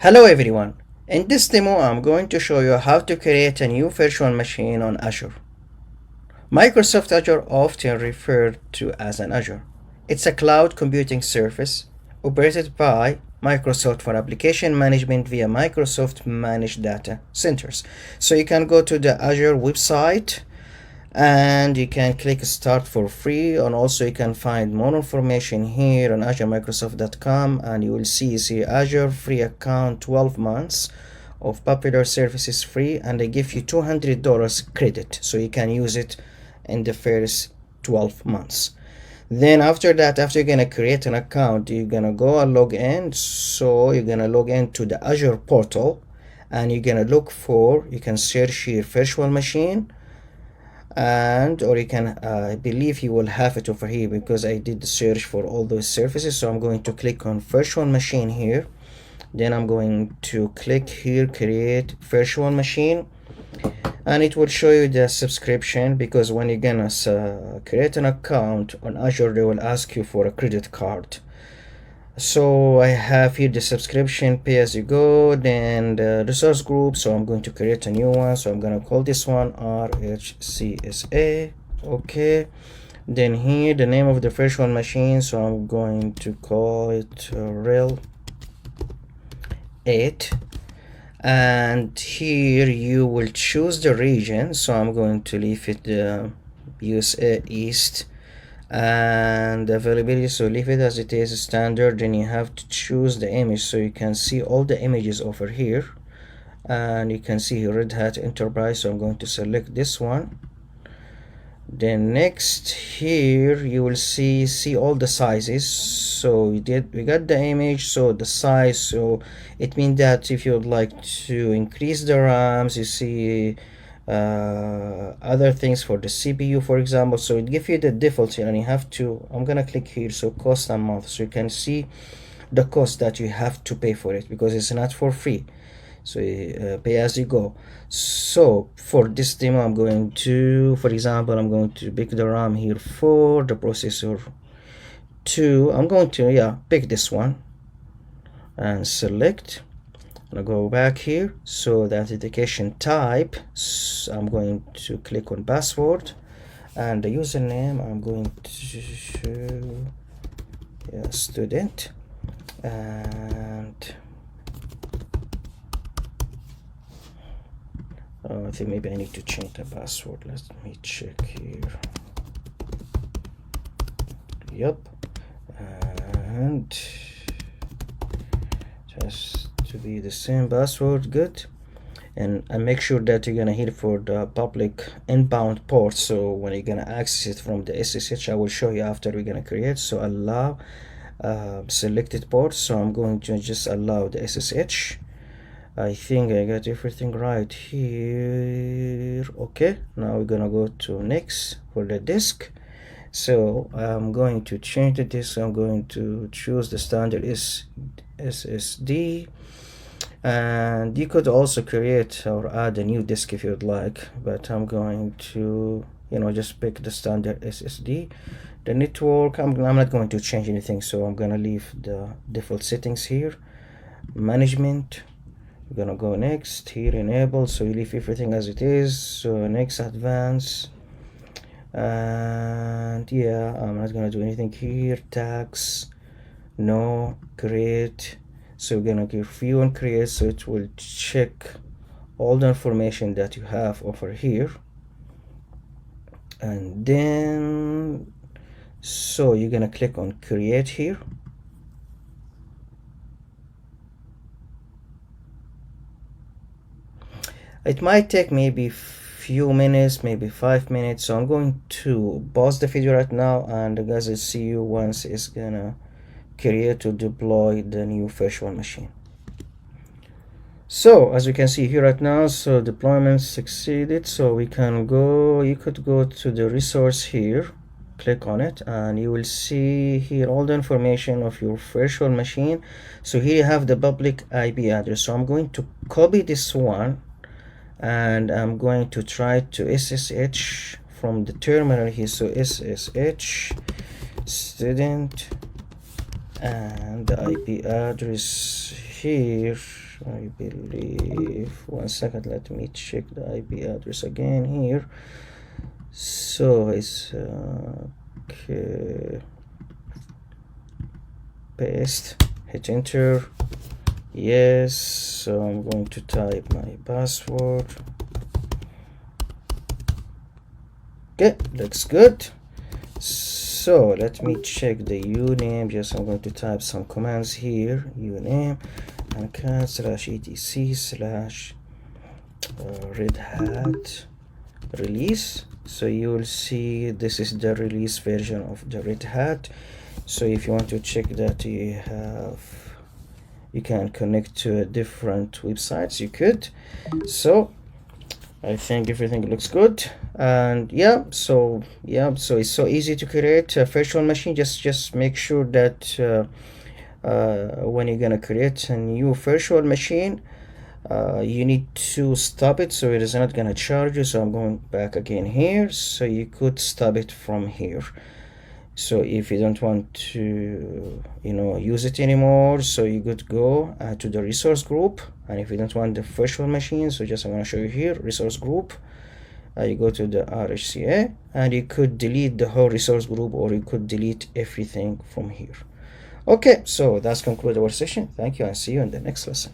Hello everyone. In this demo I'm going to show you how to create a new virtual machine on Azure. Microsoft Azure, often referred to as an Azure. It's a cloud computing service operated by Microsoft for application management via Microsoft managed data centers. So you can go to the Azure website and you can click start for free, and also you can find more information here on azuremicrosoft.com, and you will see Azure free account 12 months of popular services free, and they give you $200 credit so you can use it in the first 12 months. Then after that, after you're gonna create an account, you're gonna go and log in. So you're gonna log into the Azure portal and you're gonna look for, you can search here virtual machine, and or you can I believe you will have it over here because I did the search for all those services. So I'm going to click on virtual machine here, then I'm going to click here create virtual machine, and it will show you the subscription, because when you're gonna create an account on Azure, they will ask you for a credit card. So I have here the subscription pay as you go, then the resource group. So I'm going to create a new one, so I'm going to call this one RHCSA. Okay, then here the name of the virtual machine, so I'm going to call it rel 8, and here you will choose the region. So I'm going to leave it USA East, and availability, so leave it as it is standard. Then you have to choose the image, so you can see all the images over here, and you can see Red Hat Enterprise, so I'm going to select this one. Then next here you will see all the sizes. So we got the image, so the size, so it means that if you would like to increase the RAMs, you see other things for the CPU, for example. So it gives you the default here, and you have to, I'm gonna click here, so cost a month, so you can see the cost that you have to pay for it, because it's not for free. So pay as you go. So for this demo, I'm going to, for example, I'm going to pick the RAM here for the processor 2. I'm going to pick this one and select. I'm gonna go back here, so the authentication type, so I'm going to click on password, and the username I'm going to student, and I think maybe I need to change the password. Let me check here. Yep, and just to be the same password. Good. And make sure that you're gonna hit for the public inbound port, so when you're gonna access it from the SSH, I will show you after we're gonna create. So allow selected port, so I'm going to just allow the SSH. I think I got everything right here. Okay, now we're gonna go to next for the disk. So I'm going to change the disk. I'm going to choose the standard SSD, and you could also create or add a new disk if you'd like, but I'm going to just pick the standard SSD. The network, I'm not going to change anything, so I'm gonna leave the default settings here. Management, we're gonna go next here, enable, so you leave everything as it is. So next, advanced, and I'm not gonna do anything here. Tags, no. Create, so we're gonna give view and create, so it will check all the information that you have over here. And then so you're gonna click on create here, it might take maybe few minutes, maybe 5 minutes. So I'm going to pause the video right now, and guys, I'll see you once it's gonna create to deploy the new virtual machine. So as you can see here right now, so deployment succeeded. So we can go, you could go to the resource here, click on it, and you will see here all the information of your virtual machine. So here you have the public IP address. So I'm going to copy this one, and I'm going to try to SSH from the terminal here. So SSH student, and the IP address here, I believe, one second, let me check the IP address again here. So it's okay. Paste, hit enter. Yes, so I'm going to type my password. Okay, looks good. So let me check the uname. Just I'm going to type some commands here. Uname and cat /etc slash red hat release. So you will see this is the release version of the Red Hat. So if you want to check that you can connect to different websites, you could. So I think everything looks good, and so it's so easy to create a virtual machine. Just make sure that when you're gonna create a new virtual machine, you need to stop it so it is not gonna charge you. So I'm going back again here, so you could stop it from here. So if you don't want to use it anymore, so you could go to the resource group. And if you don't want the virtual machine, so just I'm going to show you here, resource group, you go to the RHCA, and you could delete the whole resource group, or you could delete everything from here. Okay, so that's conclude our session. Thank you, and see you in the next lesson.